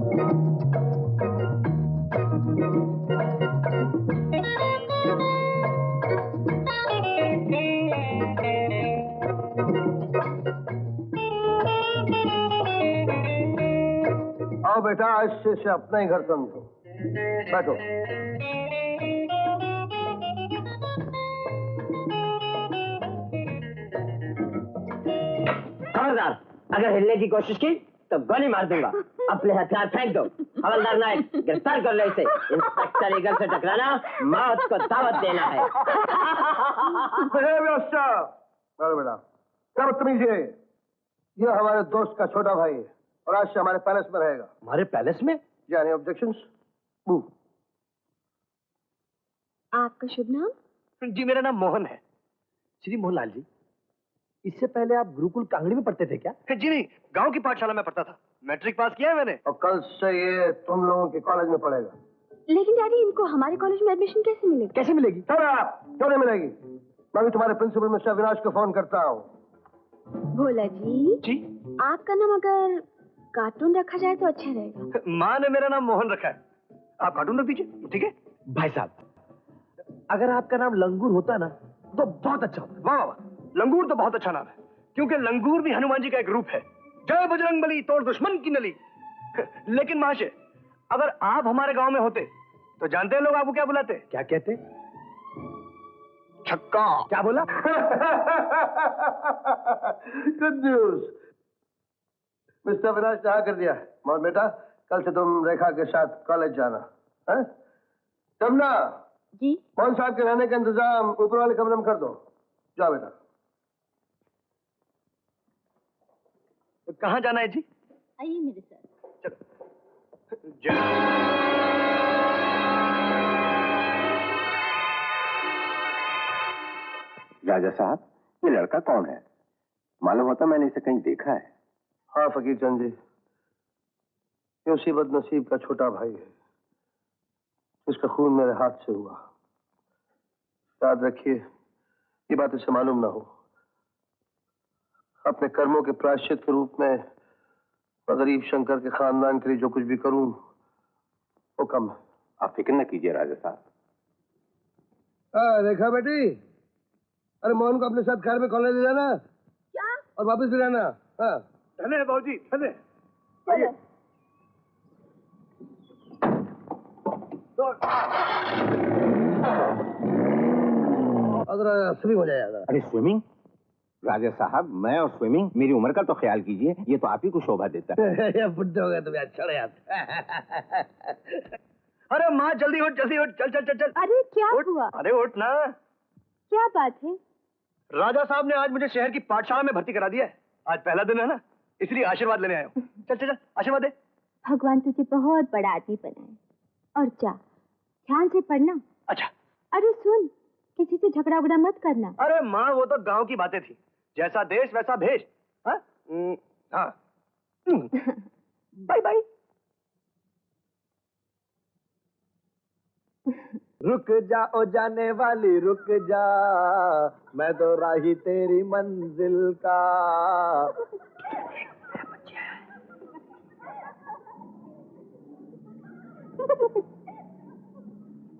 आओ बेटा, आज से अपना ही घर समझो। बैठो। खबरदार, अगर हिलने की कोशिश की तो गोली मार दूंगा। अपने हथियार फेंक दो। हवलदार नायक, गिरफ्तार कर लो इसे। इंस्पेक्टर ईगल से टकराना मौत को दावत देना है। अरे बेटा, क्या बदतमीजी है? ये हमारे दोस्त का छोटा भाई है और आज से हमारे पैलेस में रहेगा। हमारे पैलेस में? यानी ऑब्जेक्शंस? आपका शुभ नाम? जी मेरा नाम मोहन है। श्री मोहनलाल जी, इससे पहले आप गुरुकुल कांगड़ी में पढ़ते थे क्या? जी नहीं, गांव की पाठशाला में पढ़ता था। मैट्रिक पास किया है मैंने। और कल से ये तुम लोगों के कॉलेज में पढ़ेगा। लेकिन डैडी, इनको हमारे कॉलेज में एडमिशन कैसे मिलेगी? कैसे मिलेगी? क्यों नहीं मिलेगी? मैं भी तुम्हारे प्रिंसिपल मिस्टर अविनाश को फोन करता हूँ। भोला जी, जी आपका नाम अगर कार्टून रखा जाए तो अच्छा रहेगा। माँ ने मेरा नाम मोहन रखा है, आप कार्टून रख दीजिए, ठीक है? भाई साहब, अगर आपका नाम लंगूर होता ना तो बहुत अच्छा होता। वाह वाह, लंगूर तो बहुत अच्छा नाम है, क्योंकि लंगूर भी हनुमान जी का एक रूप है। जय बजरंगबली, तोड़ दुश्मन की नली। लेकिन महाशय, अगर आप हमारे गांव में होते तो जानते हैं लोग आपको क्या बुलाते? क्या कहते? छक्का। क्या बोला? Good news. मिस्टर विनाश ने हाँ कर दिया। मोहन बेटा, कल से तुम रेखा के साथ कॉलेज जाना है? जमुना जी। मोहन साहब के रहने का इंतजाम ऊपर वाले कमरे में कर दो। जाओ बेटा। तो कहाँ जाना है जी? आइए मेरे साथ। चलो। जय राजा साहब, ये लड़का कौन है? मालूम होता मैंने इसे कहीं देखा है। हाँ फकीर चंद जी, ये उसी बदनसीब का छोटा भाई है जिसका खून मेरे हाथ से हुआ। याद रखिए, ये बात इसे मालूम ना हो। अपने कर्मों के प्रायश्चित के रूप में मैं गरीब शंकर के खानदान के लिए जो कुछ भी करूं वो कम है। आप फिक्र न कीजिए राजा साहब। रेखा बेटी, अरे मोहन को अपने साथ कार में कॉलेज ले जाना। क्या? और वापस भी लाना। हाँ धन्य बाबूजी, धन्य। चलो। स्विमिंग हो जाएगा। अरे स्विमिंग? राजा साहब, मैं और स्विमिंग, मेरी उम्र का तो ख्याल कीजिए, ये तो आप ही को शोभा देता है। बुढ़े हो गए तुम्हें, अच्छा याद। अरे माँ, जल्दी उठ, जल्दी उठ, चल चल चल चल। अरे क्या उठ। हुआ? अरे उठ ना। क्या बात है? राजा साहब ने आज मुझे शहर की पाठशाला में भर्ती करा दिया है। आज पहला दिन है ना, इसलिए आशीर्वाद लेने आया हूँ। चल चल चल, आशीर्वाद दे। भगवान तुझे बहुत बड़ा आदमी बनाए। और जा, ध्यान से पढ़ना। अच्छा। अरे सुन, किसी से झगड़ा उगड़ा मत करना। अरे माँ, वो तो गांव की बातें थी। जैसा देश वैसा भेष। हाँ हाँ। Bye bye. रुक जा ओ जाने वाली रुक जा, मैं तो राही तेरी मंजिल का।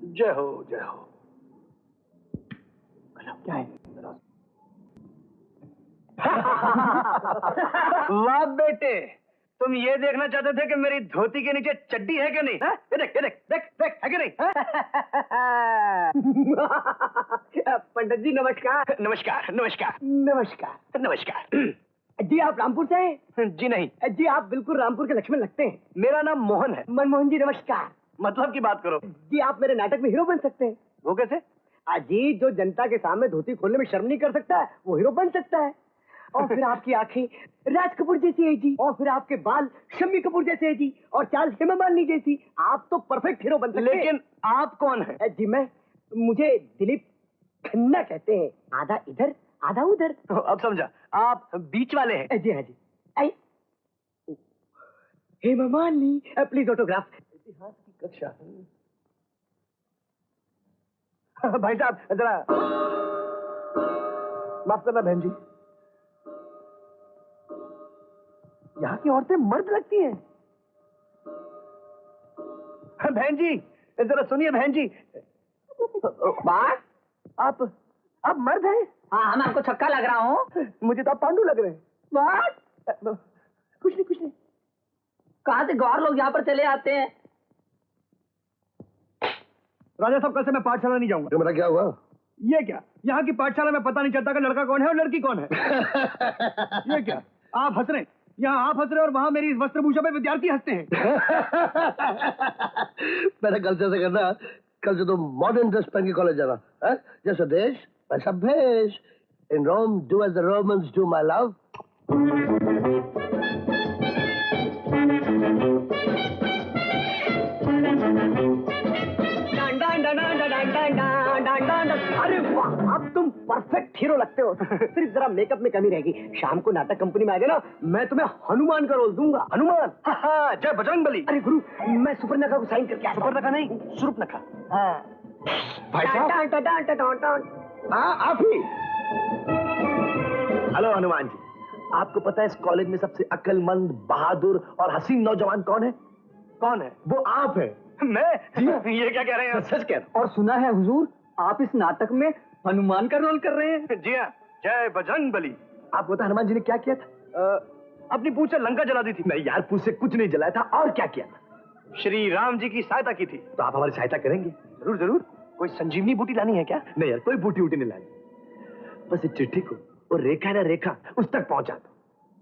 जय हो, जय हो। क्या है? वाह बेटे, तुम ये देखना चाहते थे कि मेरी धोती के नीचे चड्डी है कि नहीं? ये देख, ये देख, देख देख, है कि नहीं? पंडित जी नमस्कार। नमस्कार नमस्कार नमस्कार। नमस्कार। जी आप रामपुर से हैं? जी नहीं। जी आप बिल्कुल रामपुर के लक्ष्मण लगते हैं। मेरा नाम मोहन है। मनमोहन जी नमस्कार। मतलब की बात करो। जी आप मेरे नाटक में हीरो बन सकते हैं। वो कैसे? अजी, जो जनता के सामने धोती खोलने में शर्म नहीं कर सकता है वो हीरो बन सकता है। और फिर आपकी आंखें राज कपूर जैसी है जी, और फिर आपके बाल शम्मी कपूर जैसे है जी, और चाल हेमा मालिनी जैसी। आप तो परफेक्ट हीरो बन सकते हैं। लेकिन आप कौन है? जी मुझे दिलीप खन्ना कहते हैं। आधा इधर आधा उधर। अब समझा, आप बीच वाले हैं। जी हाँ जी। आई हेमा मालिनी, प्लीज ऑटोग्राफ। इतिहास की कक्षा। भाई साहब जरा माफ करना बहन जी, यहाँ की औरतें मर्द लगती हैं। बहन जी जरा सुनिए बहन जी। बात आप मर्द हैं? हाँ, मैं आपको छक्का लग रहा हूँ। मुझे तो आप पांडु लग रहे हैं। बात कुछ नहीं। कहाँ से गौर लोग यहाँ पर चले आते हैं? राजा साहब, कल से मैं पाठशाला नहीं जाऊंगा। तुम्हारा क्या हुआ? ये क्या, यहाँ की पाठशाला में पता नहीं चलता कि लड़का कौन है और लड़की कौन है। ये क्या, आप हंस रहे हैं, यहाँ आप हंस रहे हैं और वहाँ मेरी इस वस्त्रभूषा पे विद्यार्थी हंसते हैं। मेरा कल से करना, कल से तो मॉडर्न ड्रेस पहन के कॉलेज जाना है। जैसा देश वैसा भेष। In Rome do as the Romans do my love. अरे वाह, अब तुम परफेक्ट हीरो लगते हो। सिर्फ जरा मेकअप में कमी रहेगी। शाम को नाटक कंपनी में आ जाना, मैं तुम्हें हनुमान का रोल दूंगा। हनुमान? हाँ, जय बजरंगबली। अरे गुरु, मैं सुपर्णखा को साइन करके आता हूं। सुपर्णखा नहीं, शूर्पणखा। हाँ। भाई साहब, हाँ, आप ही। हेलो हनुमान जी, आपको पता है इस कॉलेज में सबसे अक्लमंद, बहादुर और हसीन नौजवान कौन है? कौन है? वो आप हैं। मैं? ये क्या कह रहे हैं? सच कह रहा हूं। और सुना है हुजूर, आप इस नाटक में हनुमान का रोल कर रहे हैं। जी हाँ, जय बजरंगबली। आपको पता है हनुमान जी ने क्या किया था? अपनी पूछ से लंका जला दी थी। नहीं यार, पूछ से कुछ नहीं जलाया था। और क्या किया था? श्री राम जी की सहायता की थी। तो आप हमारी सहायता करेंगे? जरूर जरूर। कोई संजीवनी बूटी लानी है क्या? नहीं यार, कोई बूटी वूटी नहीं लानी। बस इस चिट्ठी को वो रेखा ना रेखा उस तक पहुंचा दो।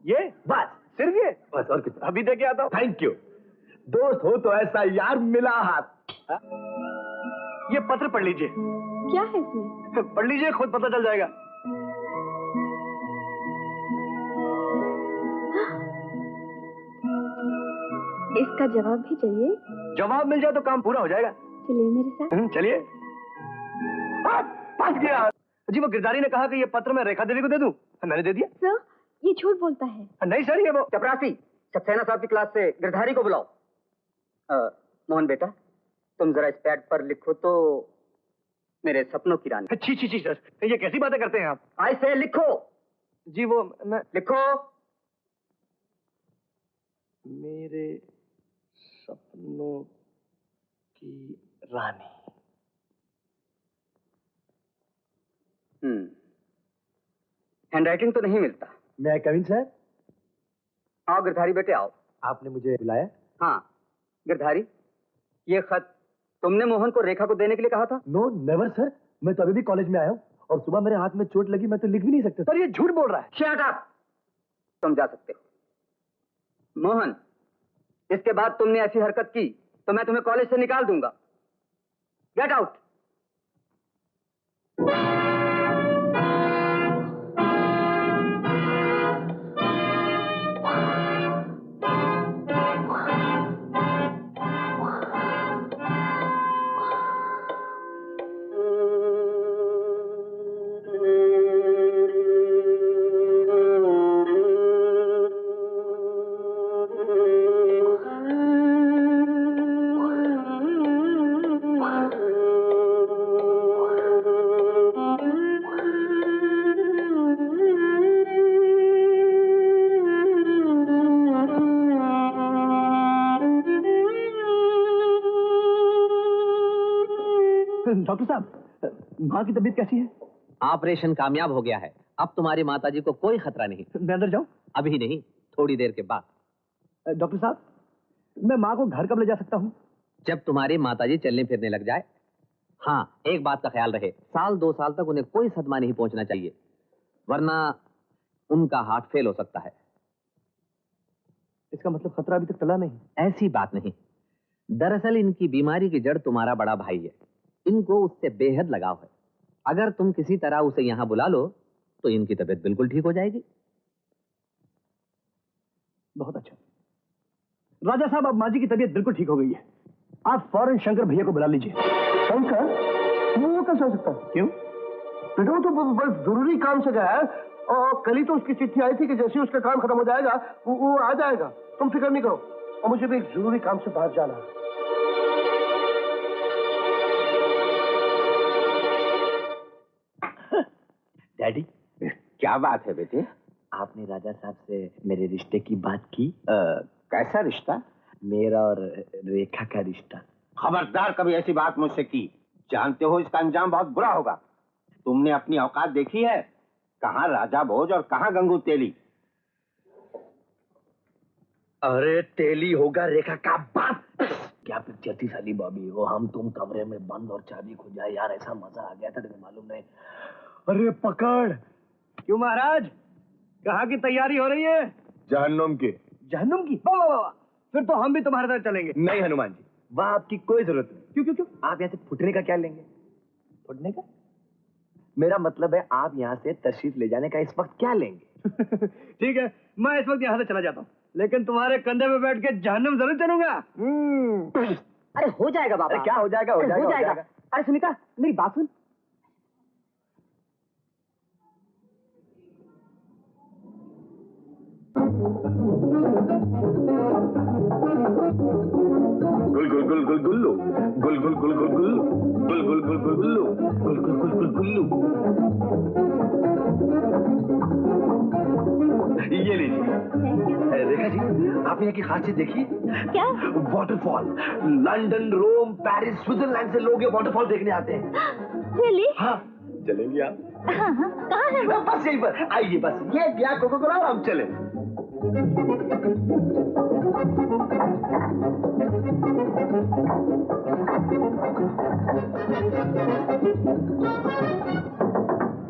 ये बस, सिर्फ ये? बस और कुछ। अभी देके आता हूँ। Thank you. दोस्त हो तो ऐसा यार, मिला हाथ। ये पत्र पढ़ लीजिए। क्या है इसमें? पढ़ लीजिए, खुद पता चल जाएगा। इसका जवाब भी चाहिए? जवाब मिल जाए तो काम पूरा हो जाएगा। चलिए मेरे साथ। चलिए। फंस गया जी। वो गिरधारी ने कहा कि ये पत्र मैं रेखा देवी को दे दूं। मैंने दे दिया। सर, ये झूठ बोलता है। नहीं सर, ये वो चपरासी, सक्सेना साहब की क्लास से गिरधारी को बुलाओ। मोहन बेटा, तुम जरा इस पैड पर लिखो तो मेरे सपनों की रानी। छी छी छी सर, ये कैसी बातें करते हैं आप? ऐसे लिखो। जी वो मैं लिखो। मेरे सपनों की रानी। हैंडराइटिंग तो नहीं मिलता। मैं कविन सर। आओ गिरधारी बेटे, आओ। आपने मुझे बुलाया? हाँ गिरधारी, ये खत तुमने मोहन को रेखा को देने के लिए कहा था? नो नेवर सर, मैं तो अभी भी कॉलेज में आया हूँ और सुबह मेरे हाथ में चोट लगी, मैं तो लिख भी नहीं सकता। सर ये झूठ बोल रहा है। Shut up. तुम जा सकते हो। मोहन, इसके बाद तुमने ऐसी हरकत की तो मैं तुम्हें कॉलेज से निकाल दूंगा। Get out. डॉक्टर साहब, माँ की तबीयत कैसी है? ऑपरेशन कामयाब हो गया है। अब तुम्हारी माताजी को कोई खतरा नहीं। मैं अंदर जाऊं? अभी नहीं, थोड़ी देर के बाद। डॉक्टर साहब, मैं माँ को घर कब ले जा सकता हूँ? जब तुम्हारी माताजी चलने फिरने लग जाए। हाँ, एक बात का ख्याल रहे, 2 साल तक उन्हें कोई सदमा नहीं पहुंचना चाहिए, वरना उनका हार्ट फेल हो सकता है। इसका मतलब खतरा अभी तक टला नहीं? ऐसी बात नहीं। दरअसल इनकी बीमारी की जड़ तुम्हारा बड़ा भाई है। इनको उससे बेहद लगाव है। अगर तुम किसी तरह उसे यहां बुला लो तो इनकी तबीयत बिल्कुल ठीक हो जाएगी। बहुत अच्छा। राजा साहब, अब माँ जी की तबीयत बिल्कुल ठीक हो गई है। आप फौरन शंकर भैया को बुला लीजिए। शंकर? वो कैसे हो सकता है? क्यों? बेटा वो तो बस जरूरी काम से गया है और कल ही तो उसकी चिट्ठी आई थी कि जैसे ही उसका काम खत्म हो जाएगा वो आ जाएगा। तुम फिक्र नहीं करो। और मुझे भी एक जरूरी काम से बाहर जाना है। डैडी, क्या बात है बेटे? आपने राजा साहब से मेरे रिश्ते की बात की? कैसा रिश्ता? मेरा और रेखा का रिश्ता। खबरदार कभी ऐसी बात मुझसे की। जानते हो इसका अंजाम बहुत बुरा होगा। तुमने अपनी औकात देखी है? कहाँ राजा भोज और कहाँ गंगू तेली। अरे तेली होगा रेखा का बाप। क्या पिक्चर थी साली बॉबी, वो हम तुम कमरे में बंद और चाबी खो जाए यार, ऐसा मजा आ गया था तुम्हें मालूम नहीं। अरे पकड़। क्यों महाराज, कहाँ की तैयारी हो रही है? जहन्नुम की। जहन्नुम की? वाह वाह वाह, फिर तो हम भी तुम्हारे साथ चलेंगे। नहीं हनुमान जी, वहां आपकी कोई जरूरत नहीं। क्यों क्यों क्यों? आप यहाँ से फुटने का क्या लेंगे? फुटने का? मेरा मतलब है आप यहाँ से तशरीफ ले जाने का इस वक्त क्या लेंगे? ठीक है, मैं इस वक्त यहाँ से चला जाता हूँ, लेकिन तुम्हारे कंधे पे बैठ के जहन्नुम जरूर चलूंगा। अरे हो जाएगा बाबा। अरे क्या हो जाएगा? अरे हो जाएगा। अरे सुनीता, मेरी बात सुन। गुल गुल गुल गुल गुल्लू, गुल गुल गुल गुल गुल्लू, गुल गुल गुल गुल गुल्लू, गुल गुल गुल गुल गुल्लू। ये लीजिए। रेखा जी, आपने यहाँ की खासियत देखी? क्या? वाटरफॉल। लंदन, रोम, पेरिस, स्विट्जरलैंड से लोग ये वाटरफॉल देखने आते हैं। Really? हाँ, चलेंगे आप? हाँ हाँ, कहाँ है वो? बस यहीं पर आइए, बस ये गया कोको कोला और हम चले।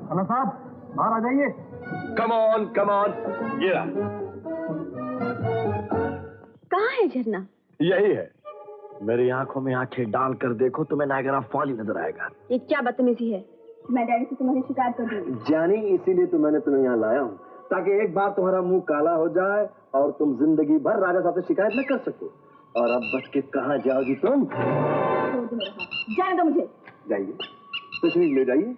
हेलो साहब, बाहर आ जाइए। Come on, come on. ये रहा। कहाँ है झरना? यही है। मेरी आंखों में आंखें डाल कर देखो, तुम्हें नायगरा फॉल ही नजर आएगा। ये क्या बदतमीजी है? मैं डैडी से तुम्हारी शिकायत कर दूंगी। जानी, इसीलिए तो मैंने तुम्हें यहाँ लाया हूँ, ताकि एक बार तुम्हारा मुंह काला हो जाए और तुम जिंदगी भर राजा साहब से शिकायत न कर सको। और अब बच के कहाँ जाओगी तुम? छोड़ दो मेरा हाथ। जाने दो मुझे। जाइए, तशरीफ ले जाइए।